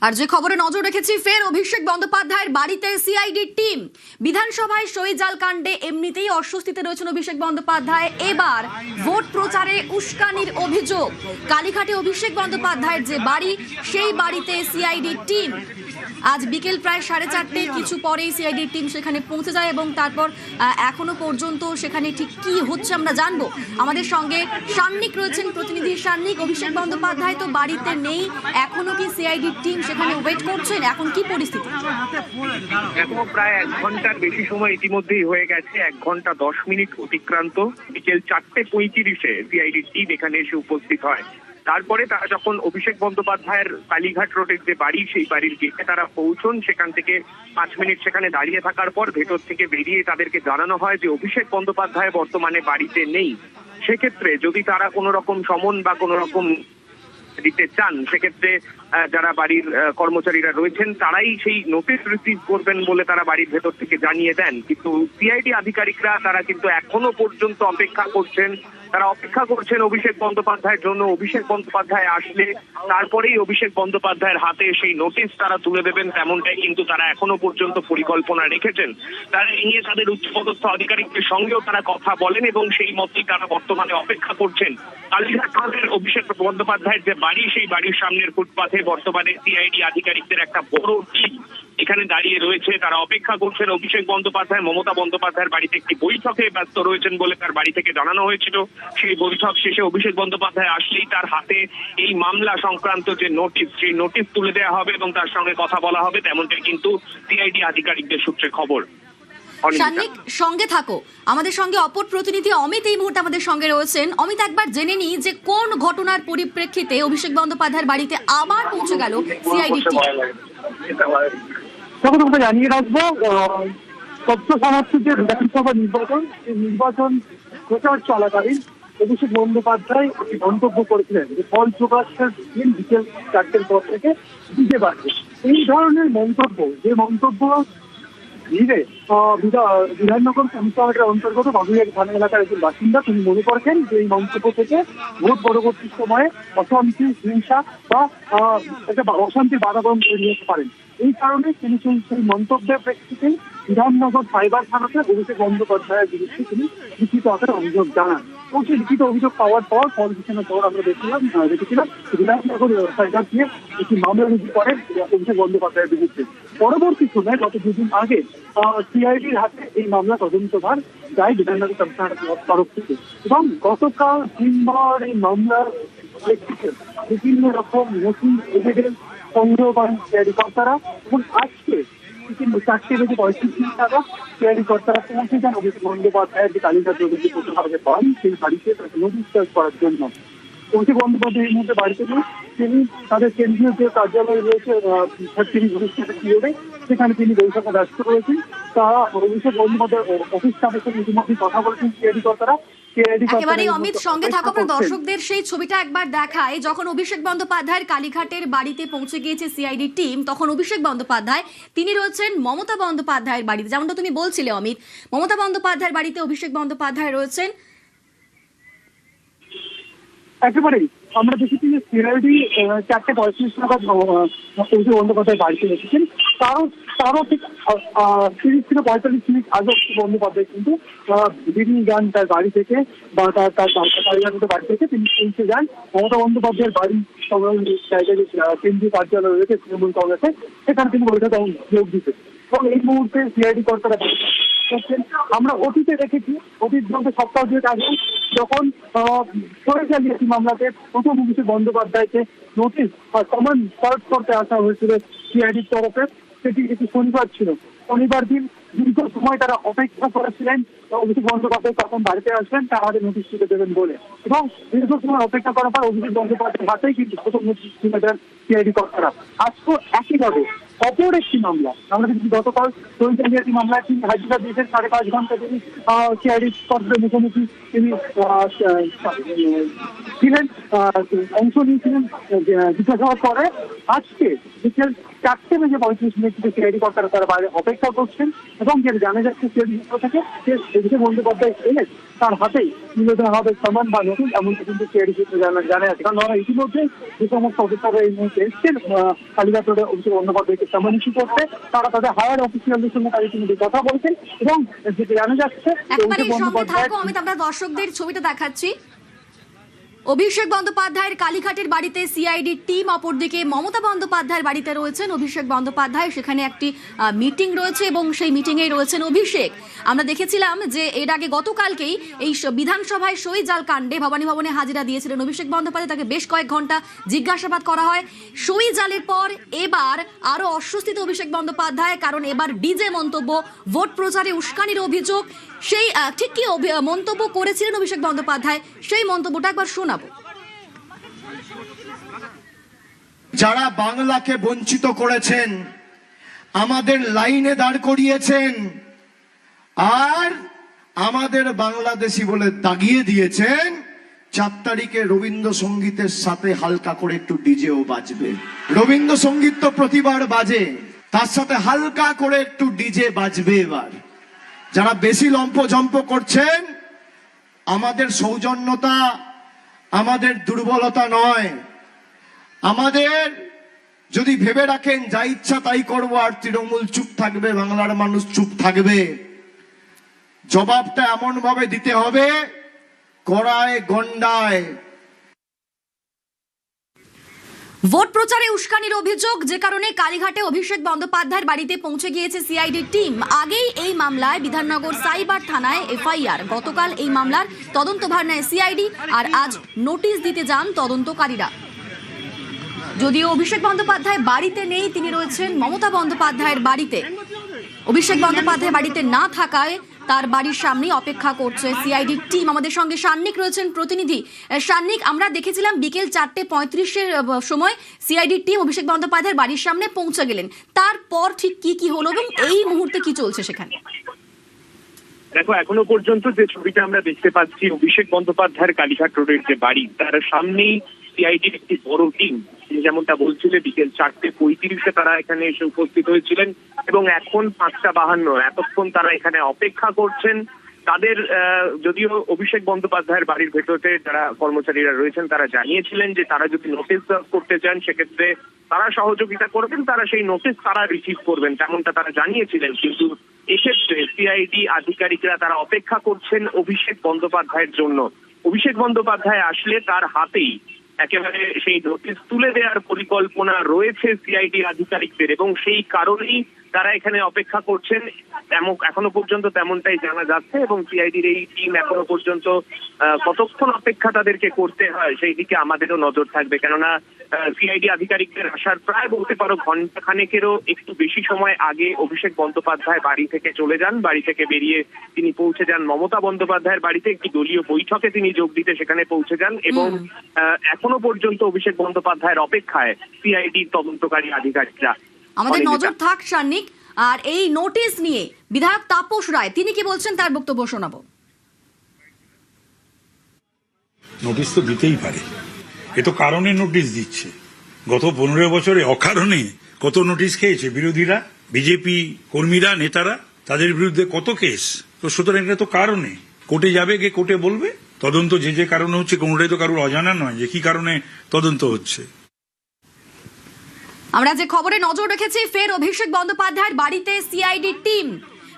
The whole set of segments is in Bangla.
আর যে খবরে নজর রেখেছি, ফের অভিষেক বন্দ্যোপাধ্যায়ের বাড়িতে সিআইডির টিম। বিধানসভায় সইজাল কাণ্ডে এমনিতেই অস্বস্তিতে রয়েছেন অভিষেক বন্দ্যোপাধ্যায়। এবার ভোট প্রচারে উস্কানির অভিযোগ। কালীঘাটে অভিষেক বন্দ্যোপাধ্যায়ের যে বাড়ি, সেই বাড়িতে সিআইডির টিম। আজ বিকেল প্রায় 4:30 কিছু পরেই সিআইডির টিম সেখানে পৌঁছে যায় এবং তারপর এখনো পর্যন্ত সেখানে ঠিক কি হচ্ছে আমরা জানবো। আমাদের সঙ্গে সান্নিক রয়েছেন, প্রতিনিধি সান্নিক। অভিষেক বন্দ্যোপাধ্যায় তো বাড়িতে নেই, এখনো কি সিআইডির টিম সেখানে ওয়েট করছেন? এখন কি পরিস্থিতি? এখনো প্রায় 1 ঘন্টার বেশি সময় ইতিমধ্যেই হয়ে গেছে। 1 ঘন্টা 10 মিনিট অতিক্রান্ত। বিকেল 4:35-এ সিআইডির টিম এখানে এসে উপস্থিত হয়। তারপরে তারা যখন অভিষেক বন্দ্যোপাধ্যায়ের কালীঘাট রোডের যে বাড়ি, সেই বাড়ির গেটে তারা পৌঁছন। সেখান থেকে 5 মিনিট সেখানে দাঁড়িয়ে থাকার পর ভেতর থেকে বেরিয়ে তাদেরকে জানানো হয় যে অভিষেক বন্দ্যোপাধ্যায় বর্তমানে বাড়িতে নেই। সেক্ষেত্রে যদি তারা কোনো রকম সমন বা কোনো রকম দিতে চান, সেক্ষেত্রে যারা বাড়ির কর্মচারীরা রয়েছেন তারাই সেই নোটিশ রিসিভ করবেন বলে তারা বাড়ির ভেতর থেকে জানিয়ে দেন। কিন্তু সিআইডি আধিকারিকরা তারা কিন্তু এখনো পর্যন্ত অপেক্ষা করছেন। তারা অপেক্ষা করছেন অভিষেক বন্দ্যোপাধ্যায়ের জন্য। অভিষেক বন্দ্যোপাধ্যায় আসলে তারপরেই অভিষেক বন্দ্যোপাধ্যায়ের হাতে সেই নোটিশ তারা তুলে দেবেন, তেমনটাই কিন্তু তারা এখনো পর্যন্ত পরিকল্পনা রেখেছেন। তারা এই নিয়ে তাদের উচ্চপদস্থ আধিকারিকদের সঙ্গেও তারা কথা বলেন এবং সেই মতেই তারা বর্তমানে অপেক্ষা করছেন। কালীঘাটের অভিষেক বন্দ্যোপাধ্যায়ের যে বাড়ি, সেই বাড়ির সামনের ফুটপাথে বর্তমানে সিআইডি আধিকারিকদের একটা বড় টিম এখানে দাঁড়িয়ে রয়েছে। তারা অপেক্ষা করছেন। অভিষেক বন্দ্যোপাধ্যায় মমতা বন্দ্যোপাধ্যায়ের বাড়িতে একটি বৈঠকে ব্যস্ত রয়েছেন বলে তার বাড়ি থেকে জানানো হয়েছিল। সেই বৈঠক শেষে অভিষেক বন্দ্যোপাধ্যায় আসলেই তার হাতে এই মামলা সংক্রান্ত যে নোটিশ, সেই নোটিশ তুলে দেওয়া হবে এবং তার সঙ্গে কথা বলা হবে, তেমনটাই কিন্তু সিআইডি আধিকারিকদের সূত্রে খবর। সান্নিক, সঙ্গে থাকো। আমাদের সঙ্গে অপর প্রতিনিধি অমিত এই মুহূর্তে আমাদের সঙ্গে রয়েছেন। অমিত, একবার জেনে নি যে কোন ঘটনার পরিপ্রেক্ষিতে অভিষেক বন্দ্যোপাধ্যায়ের বাড়িতে আবার পৌঁছে গেল সিআইডি টিম? আমরা জানিয়ে রাখবো, তথ্য সমাপ্তিতে বিধানসভা নির্বাচন প্রচার চলাকালীন অভিষেক বন্দ্যোপাধ্যায় মন্তব্য করেছিলেন যে ফল প্রকাশের দিন বিকেল 4টের পর থেকে দিতে পারবে। এই ধরনের মন্তব্য, যে মন্তব্য ঘিরে বিধাননগর কমিশনারের অন্তর্গত বাগুইয়ার থানা এলাকার একজন বাসিন্দা, তিনি মনে করছেন যে এই মন্তব্য থেকে ভোট পরবর্তী সময়ে অশান্তি, হিংসা বা একটা অশান্তির বাতাবরণ তৈরি হতে পারেন। এই কারণে তিনি সেই মন্তব্যের প্রেক্ষিতে বিধাননগর সাইবার থানাতে অভিষেক বন্দ্যোপাধ্যায়ের বিরুদ্ধে তিনি লিখিত আকারে অভিযোগ জানান। এবং সেই লিখিত অভিযোগ পাওয়ার পর ফল ঘোষণার পর আমরা দেখেছিলাম বিধাননগর সাইবার দিয়ে একটি মামলা রুজু করেন অভিষেক বন্দ্যোপাধ্যায়ের বিরুদ্ধে। পরবর্তী সময়ে গত 2 দিন আগে সিআইডির হাতে এই মামলা তদন্তভার যায় বিধাননগর কমিশনারের তরফ থেকে। এবং গতকাল দিনভর এই মামলার প্রেক্ষিতে বিভিন্ন রকম নতুন এভিডেন্স সংগ্রহ করেন সিআইডি কর্তারা এবং আজকে 4:35 টাকা সিআইডি কর্তারা পৌঁছে যান অভিষেক বন্দ্যোপাধ্যায়ের যে কালীঘাট রোডে কোথাও বাড়ি, সেই বাড়িতে তাকে নোটিশ করার জন্য। অভিষেক বন্দ্যোপাধ্যায় এই মুহূর্তে বাড়িতে নেই। তিনি তাদের কেন্দ্রীয় যে কার্যালয় রয়েছে 30 রোডে, সেখানে তিনি বৈঠকে ব্যস্ত রয়েছেন। তারা অভিষেক বন্দ্যোপাধ্যায় অফিস স্টাফের সঙ্গে ইতিমধ্যে কথা বলেছেন সিআইডি কর্তারা। একেবারে অমিত, সঙ্গে থাকো। দর্শকদের সেই ছবিটা একবার দেখায়। যখন অভিষেক বন্দ্যোপাধ্যায়ের কালীঘাটের বাড়িতে পৌঁছে গিয়েছে সিআইডি টিম, তখন অভিষেক বন্দ্যোপাধ্যায় তিনি রয়েছেন মমতা বন্দ্যোপাধ্যায়ের বাড়িতে। যেমনটা তুমি বলছিলে অমিত, মমতা বন্দ্যোপাধ্যায়ের বাড়িতে অভিষেক বন্দ্যোপাধ্যায় রয়েছেন। একেবারেই আমরা দেখেছি যে সিআইডি 4:35 নাগাদ অভিষেক বন্দ্যোপাধ্যায় বাড়িতে এসেছেন। তারও ঠিক 30 থেকে 45 মিনিট আগে অভিষেক বন্দ্যোপাধ্যায় কিন্তু বেরিয়ে যান তার বাড়ি থেকে, বা তার বাড়ি থেকে তিনি পৌঁছে যান মমতা বন্দ্যোপাধ্যায়ের বাড়ি জায়গায় যে কেন্দ্রীয় কার্যালয় রয়েছে তৃণমূল কংগ্রেসে, সেখানে তিনি বৈঠকে যোগ দিতেন। এবং এই মুহূর্তে সিআইডি কর্তারা করছেন। আমরা অতীতে দেখেছি, অতীত বলতে সপ্তাহ 2 আগে যখন সরেজালিয়াতি মামলাতে প্রথম অভিষেক বন্দ্যোপাধ্যায়কে নোটিশ কমন সার্চ করতে আসা হয়েছিল সিআইডির তরফে। সেটি একটি শনিবার ছিল। শনিবার দিন দীর্ঘ সময় তারা অপেক্ষা করেছিলেন অভিষেক বন্দ্যোপাধ্যায় তখন বাড়িতে আসবেন, তার হাতে নোটিশ তুলে দেবেন বলে। এবং দীর্ঘ সময় অপেক্ষা করার পর অভিষেক বন্দ্যোপাধ্যায়ের হাতেই কিন্তু প্রথম নোটিশ তুলে দেন সিআইডি কর্তারা। আজকে একইভাবে অপর একটি মামলা আমরা দেখছি, গতকাল সইজালিয়াতি মামলায় তিনি হাজিরা দিয়েছেন। 5.5 ঘন্টা তিনি সিআইডি কর্তাদের মুখোমুখি তিনি ছিলেন, অংশ নিয়েছিলেন জিজ্ঞাসাবাদ করে। আজকে বিকেল 4:35 থেকে সিআইডি কর্তারা তারা বাইরে অপেক্ষা করছেন এবং যে জানা যাচ্ছে সিআইডি থেকে যে অভিষেক বন্দ্যোপাধ্যায় এলেন তার হাতেই তুলে দেওয়া হবে সামান বা নোটিশ, এমনকি কিন্তু সিআইডি সূত্রে জানা আছে। কারণ ওরা ইতিমধ্যে যে সমস্ত অফিসাররা এই মুহূর্তে এসছেন কালীঘাট রোডে অভিষেক বন্দ্যোপাধ্যায়কে সামান ইস্যু করতে, তারা তাদের হায়ার অফিসিয়ালদের সঙ্গে তারা ইতিমধ্যে কথা বলছেন এবং যেটা জানা যাচ্ছে একেবারে সঙ্গে থাকো অমিত, আমরা দর্শকদের ছবিটা দেখাচ্ছি। অভিষেক বন্দ্যোপাধ্যায়ের কালীঘাটের বাড়িতে সিআইডি টিম, অপরদিকে মমতা বন্দ্যোপাধ্যায়ের বাড়িতে রয়েছেন অভিষেক বন্দ্যোপাধ্যায়। সেখানে একটি মিটিং রয়েছে এবং সেই মিটিংয়ে রয়েছেন অভিষেক। আমরা দেখেছিলাম যে এর আগে গতকালকেই এই বিধানসভায় সই জাল কাণ্ডে ভবানী ভবনে হাজিরা দিয়েছিলেন অভিষেক বন্দ্যোপাধ্যায়। তাকে বেশ কয়েক ঘন্টা জিজ্ঞাসাবাদ করা হয়। সই জালের পর এবার আরো অস্বস্তিতে অভিষেক বন্দ্যোপাধ্যায়, কারণ এবার ডিজে মন্তব্য, ভোট প্রচারে উস্কানির অভিযোগ। সেই ঠিক কি মন্তব্য করেছিলেন অভিষেক বন্দ্যোপাধ্যায়, সেই মন্তব্যটা একবার শোনাবো। যারা বাংলাকে বঞ্চিত করেছেন, আমাদের লাইনে দাঁড় করিয়েছেন আর আমাদের বাংলাদেশি বলে দাগিয়ে দিয়েছেন, 4 তারিখে রবীন্দ্রসঙ্গীতের সাথে হালকা করে একটু ডিজেও বাজবে। রবীন্দ্রসঙ্গীত তো প্রতিবার বাজে, তার সাথে হালকা করে একটু ডিজে বাজবে এবার। যারা বেশি লম্পজম্প করছেন, আমাদের সৌজন্যতা, আমাদের দুর্বলতা নয়। আমাদের যদি ভেবে রাখেন যা ইচ্ছা তাই করবো আর তৃণমূল চুপ থাকবে, বাংলার মানুষ চুপ থাকবে, জবাবটা এমন ভাবে দিতে হবে, কড়ায় গন্ডায়। ভোট প্রচারে উস্কানির অভিযোগ, যে কারণে কালীঘাটে অভিষেক বন্দ্যোপাধ্যায়ের বাড়িতে পৌঁছে গিয়েছে সিআইডি টিম। আগেই এই মামলায় বিধাননগর সাইবার থানায় এফআইআর। গতকাল এই মামলার তদন্তভার নেয় সিআইডি, আর আজ নোটিশ দিতে যান তদন্তকারীরা। যদিও অভিষেক বন্দ্যোপাধ্যায় বাড়িতে নেই, তিনি রয়েছেন মমতা বন্দ্যোপাধ্যায়ের বাড়িতে। অভিষেক বন্দ্যোপাধ্যায় বাড়িতে না থাকায় তার বাড়ির সামনে অপেক্ষা করছে সিআইডি টিম। আমাদের সঙ্গে সান্নিক রয়েছেন প্রতিনিধি। সান্নিক, আমরা দেখেছিলাম বিকেল 4:35-এর সময় সিআইডি টিম অভিষেক বন্দ্যোপাধ্যায়ের বাড়ির সামনে পৌঁছে গেলেন। তারপর ঠিক কি হলো এবং এই মুহূর্তে কি চলছে সেখানে? দেখো, এখনো পর্যন্ত যে ছবিটা আমরা দেখতে পাচ্ছি, অভিষেক বন্দ্যোপাধ্যায়ের কালীঘাট রোডের যে বাড়ি, তার সামনেই সিআইডির একটি বড় টিম, যেমনটা বলছিলে বিকেল 4:35-এ তারা এখানে এসে উপস্থিত হয়েছিলেন এবং এখন 5:52, এতক্ষণ তারা এখানে অপেক্ষা করছেন। তাদের যদিও অভিষেক বন্দ্যোপাধ্যায়ের বাড়ির ভেতরে যারা কর্মচারীরা রয়েছেন তারা জানিয়েছিলেন যে তারা যদি নোটিশ সার্ভ করতে চান সেক্ষেত্রে তারা সহযোগিতা করবেন, তারা সেই নোটিশ তারা রিসিভ করবেন, তেমনটা তারা জানিয়েছিলেন। কিন্তু এক্ষেত্রে সিআইডি আধিকারিকরা তারা অপেক্ষা করছেন অভিষেক বন্দ্যোপাধ্যায়ের জন্য। অভিষেক বন্দ্যোপাধ্যায় আসলে তার হাতেই একেবারে সেই নোটিশ তুলে দেওয়ার পরিকল্পনা রয়েছে সিআইডি আধিকারিকদের এবং সেই কারণেই তারা এখানে অপেক্ষা করছেন। এখনো পর্যন্ত তেমনটাই জানা যাচ্ছে এবং সিআইডির এই টিম এখনো পর্যন্ত কতক্ষণ অপেক্ষা তাদেরকে করতে হয় সেই দিকে আমাদেরও নজর থাকবে। কেননা সিআইডি আধিকারিকদের আসার প্রায় বলতে পারো ঘন্টা খানেকেরও একটু বেশি সময় আগে অভিষেক বন্দ্যোপাধ্যায় বাড়ি থেকে চলে যান। বাড়ি থেকে বেরিয়ে তিনি পৌঁছে যান মমতা বন্দ্যোপাধ্যায়ের বাড়িতে, একটি দলীয় বৈঠকে তিনি যোগ দিতে সেখানে পৌঁছে যান এবং এখনো পর্যন্ত অভিষেক বন্দ্যোপাধ্যায়ের অপেক্ষায় সিআইডি তদন্তকারী আধিকারিকরা। আমাদের নজর থাক সান্নিক। আর এই নোটিশ নিয়ে বিধায়ক তাপস রায় তিনি কি বলছেন তার বক্তব্য শোনাবো। নোটিশ তো দিতেই পারে, এ তো কারণে নোটিশ দিচ্ছে। গত 15 বছরে অকারণে কত নোটিশ খেয়েছে বিরোধীরা, বিজেপি কর্মীরা, নেতারা, তাদের বিরুদ্ধে কত কেস। তো সুতরাং এটা তো কারণে কোর্টে যাবে, গিয়ে কোর্টে বলবে তদন্ত যে কারণে হচ্ছে, কোনটাই তো কারোর অজানা নয় যে কি কারণে তদন্ত হচ্ছে। আমরা যে খবরে নজর রেখেছি, ফের অভিষেক বন্দ্যোপাধ্যায়ের বাড়িতে সিআইডি টিম।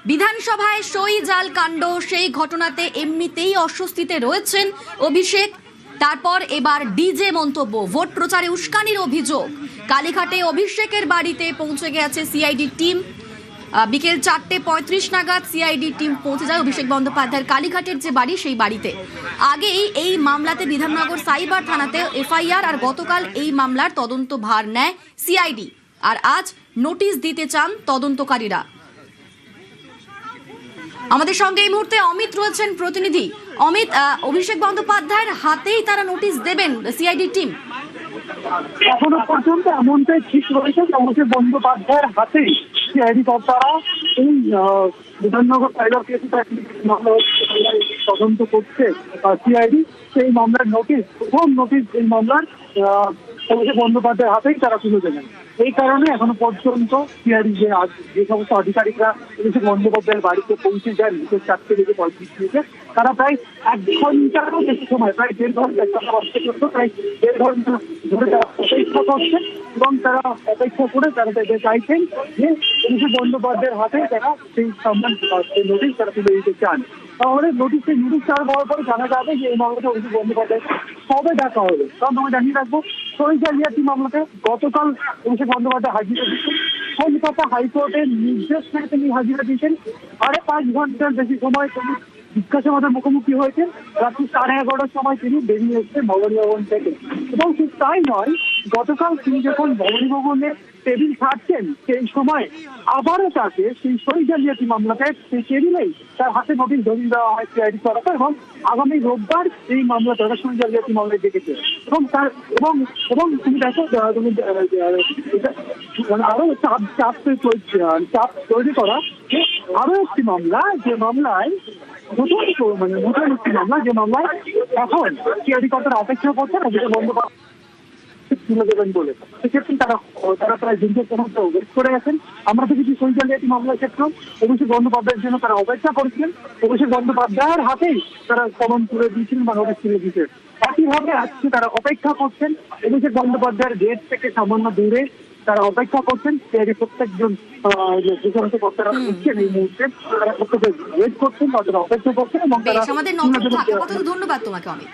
বিধানসভায় সই জাল কাণ্ড, সেই ঘটনাতে এমনিতেই অস্বস্তিতে রয়েছেন অভিষেক। তারপর এবার ডিজে মন্তব্য, ভোট প্রচারে উস্কানির অভিযোগ। কালীঘাটে অভিষেকের বাড়িতে পৌঁছে গেছে সিআইডি টিম। বিকেল 4:35 নাগাদ সিআইডি টিম পৌঁছে যায় অভিষেক বন্দ্যোপাধ্যায়ের কালীঘাটের যে বাড়ি সেই বাড়িতে। আগেই এই মামলাতে বিধাননগর সাইবার থানাতে এফআইআর, আর গতকাল এই মামলার তদন্ত ভার নেয় সিআইডি, আর আজ নোটিশ দিতে চান তদন্তকারীরা। আমাদের সঙ্গে এই মুহূর্তে অমিত রয়েছেন প্রতিনিধি। অমিত, অভিষেক বন্দ্যোপাধ্যায়ের হাতেই তারা নোটিশ দেবেন সিআইডি টিম? এখনো পর্যন্ত এমনটাই ঠিক রয়েছে যে অভিষেক বন্দ্যোপাধ্যায়ের হাতেই সিআইডি কর্তারা এই বিধাননগর সাইবার কেসে মামলা তদন্ত করছে সিআইডি। সেই মামলার নোটিশ, প্রথম নোটিশ এই মামলার অভিষেক বন্দ্যোপাধ্যায়ের হাতেই তারা তুলে দেবেন। এই কারণে এখনো পর্যন্ত সিআইডি যে সমস্ত আধিকারিকরা অভিষেক বন্দ্যোপাধ্যায়ের বাড়িতে পৌঁছে যান বিকেল 4:35 তারা প্রায় 1 ঘন্টারও বেশি সময়, প্রায় 1.5 ঘন্টা, প্রায় 1.5 ঘন্টা ধরে তারা অপেক্ষা করছেন এবং তারা অপেক্ষা করে তারা চাইছেন যে অভিষেক বন্দ্যোপাধ্যায়ের হাতে তারা সেই সম্মান, সেই নোটিশ তারা তুলে দিতে চান। তাহলে নোটিশ চাওয়ার পরে জানা যাবে যে এই মামলাটা অভিষেক বন্দ্যোপাধ্যায় কবে ডাকা হলো। কারণ আমরা জানিয়ে রাখবো, সই জালিয়াতি মামলাতে গতকাল অভিষেক বন্দ্যোপাধ্যায় হাজিরা দিচ্ছেন। কলকাতা হাইকোর্টের নির্দেশ মেনে তিনি হাজিরা দিয়েছেন। 5.5 ঘন্টার বেশি সময় তিনি জিজ্ঞাসাবাদের মুখোমুখি হয়েছেন। রাত্রি 11:30টার সময় তিনি বেরিয়ে এসেছেন ভবানী ভবন থেকে। এবং ঠিক তাই নয়, গতকাল তিনি যখন ভবানী ভবনে টেবিল ছাড়ছেন সেই সময় আবারও তাকে সেই সই জালিয়াতি মামলাতে সেই টেবিলেই তার হাতে নোটিশ ধরিয়ে দেওয়া হয় সিআইডি তরফে এবং আগামী রোববার এই মামলা তারা সই জালিয়াতি মামলায় ডেকেছে। এবং তার এবং তুমি দেখো, তুমি মানে আরো চাপ তৈরি করা যে আরো একটি মামলা, যে মামলায় নতুন একটি মামলা, যে মামলায় এখন সিআইডি কর্তারা অপেক্ষা করছেন অভিষেক বন্দ্যোপাধ্যায় তুলে দেবেন বলে। সেক্ষেত্রে তারা প্রায় দীর্ঘ পর্যন্ত ওয়েট করে গেছেন। আমরা দেখেছি সই জালিয়াতি মামলার ক্ষেত্রেও অভিষেক বন্দ্যোপাধ্যায়ের জন্য তারা অপেক্ষা করেছিলেন। অভিষেক বন্দ্যোপাধ্যায়ের হাতেই তারা কমন তুলে দিয়েছিলেন বা নোটিশ তুলে দিয়েছেন। একইভাবে আজকে তারা অপেক্ষা করছেন অভিষেক বন্দ্যোপাধ্যায়ের গেট থেকে সামান্য দূরে তারা অপেক্ষা করছেন। প্রত্যেকজন যে সমস্ত কর্তারা দিচ্ছেন এই মুহূর্তে তারা প্রত্যেকে ওয়েট করছেন বা তারা অপেক্ষা করছেন এবং তারা আমাদের নজর থাকার কথা। ধন্যবাদ তোমাকে অমিত।